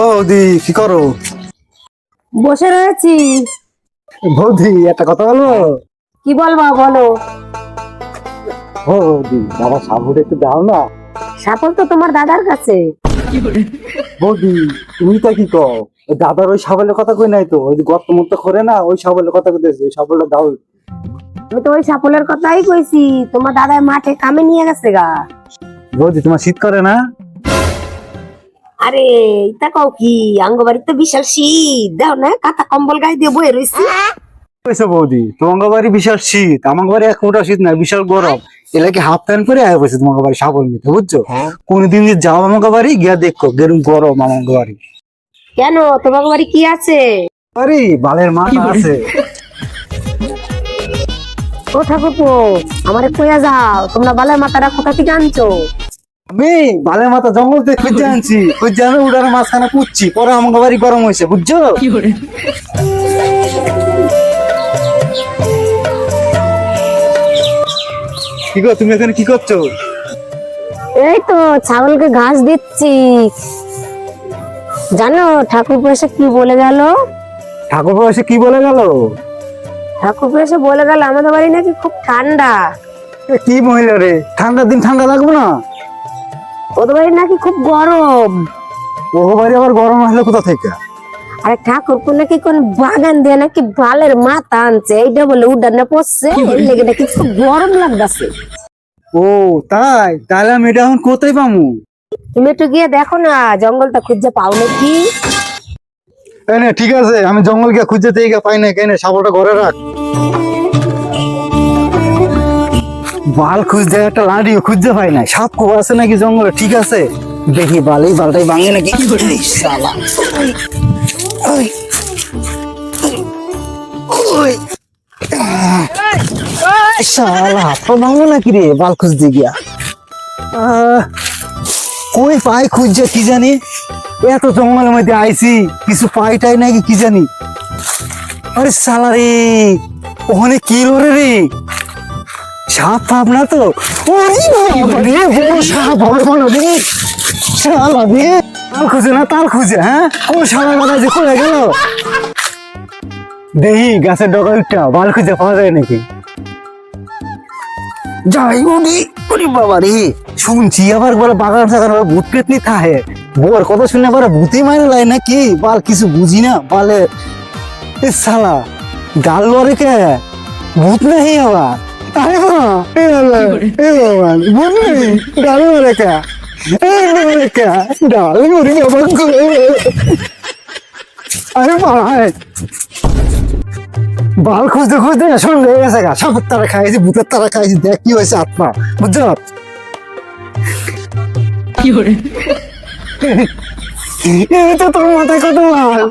ও দি কি করো? বসে রয়েছি। বৌদি একটা কথা বলবো? কি বলবা বলো। ও বৌদি, বাবা সাবুটা একটু দাও না। সাপল তো তোমার দাদার কাছে। বৌদি তুমি তা কি কও? ওই দাদার ওই সাবলের কথা কই নাই তো, ওই যে গর্ত মত করে না, ওই সাবলের কথা কইতেছি, ওই সাবলটা দাও। আমি তো ওই সাপলের কথাই কইছি, তোমার দাদার মাঠে কামে নিয়ে গেছে গা। বৌদি তোমার শীত করে না? আরে এটা কও কি, আঙ্গবাড়ি তো বিশাল শীত, দাও না কাঁথা কম্বল গায়ে দিয়ে বয়ে রইছি। কইছো বৌদি, তোমার বাড়ি বিশাল শীত, আমার বাড়ি এক মোটা শীত না, বিশাল গরম। এলাকে হাফ প্যান্ট পরে আয় বসে তোমার বাড়ি সাবল নিতে, বুঝছো? কোনদিন যে যাও আমাকে বাড়ি গিয়া দেখো গেরুম গরম আমার বাড়ি। কেন তোমার বাড়ি কি আছে? আরে বালের মাথা আছে। ও ঠাকুরপো, আমারে কইয়া যাও, তোমরা বালের মাথাটা কোথা থেকে আনছো? আমি বালের মাথা জঙ্গল থেকে খুঁজে আনছি, খুঁজে আমি উড়ার মাঝখানে পুচ্ছি, পরে আমাকে বাড়ি গরম হয়েছে, বুঝছো? কি গো তুমি এখানে কি করছো? এই তো ছাগলকে ঘাস দিচ্ছি। জানো ঠাকুরপো এসে কি বলে গেল? ঠাকুর বয়সে কি বলে গেল? ঠাকুরপো এসে বলে গেল আমাদের বাড়ি নাকি খুব ঠান্ডা। এ কি মহিলা রে, ঠান্ডার দিন ঠান্ডা লাগবে না? ওদের বাড়ি নাকি খুব গরম। ও বাড়ি আবার গরম আসলে কোথা থেকে? আরে ঠাকুরপো নাকি কোন বাগান দিয়ে নাকি বালের মাথা আনছে, এইটা বলে উডানে পড়ছে, এর লেগে নাকি খুব গরম লাগতেছে। ও তাই? তাহলে আমি এটা এখন কোথায় পামু? তুমি একটু গিয়ে দেখো না, জঙ্গলটা খুঁজে পাও নাকি। এই নে, ঠিক আছে, আমি জঙ্গল গিয়ে খুঁজে থেকে পাই না, কেন সাবলটা ঘরে রাখ। বাল খুঁজতে একটা লাঠিও খুঁজতে পাই না, সাপ খুব আছে নাকি জঙ্গলে? ঠিক আছে, দেখি বাল, এই বালটাই ভাঙে নাকি। এই শালা। ওই, ওই, শালা হাত পা ভাঙলো নাকি রে বাল খুঁজতে গিয়া? কই পাই খুঁজছে কি জানি, এত জঙ্গলের মধ্যে আইছি, কিছু পাই টাই নাকি কি জানি। আরে শালা রে, ওখানে কি লড়ে রে? সাপ ফাপ না তো? ওরে বাবা রে, বড় সাপ হবে মনে রে। শালা রে, তাল খুঁজে না তাল খুঁজে, হ্যাঁ? কোন শালা কথা যে করে গেল? দেখি গাছের ডগা উঠটা বাল খুঁজে পাওয়া যায় নাকি। যাই উনি, ওরে বাবা রে, শুনছি আবার বলে বাগান সাগান ভূত পেতনি থাহে, বউর কথা শুনে আবার ভূতে মারে লাই নাকি, বাল কিছু বুঝি না বালে। এ শালা গাল লড়ে কে, ভূত নাহি আবার? আরে বাবা, এ বাবা, এ বাবা, ভূত নেই, গাল লড়ে কে, এ লড়ে কে, গাল লড়ে বাবা গো। আরে বাবা, বাল খুঁজতে খুঁজতে না শুরু হয়ে গেছে গা, সাপের তারা খাইছি, ভূতের তারা খাইছি, দেখ কি হয়েছে আত্মা, বুঝছো? এই তো তোর মাথায় কত মাল।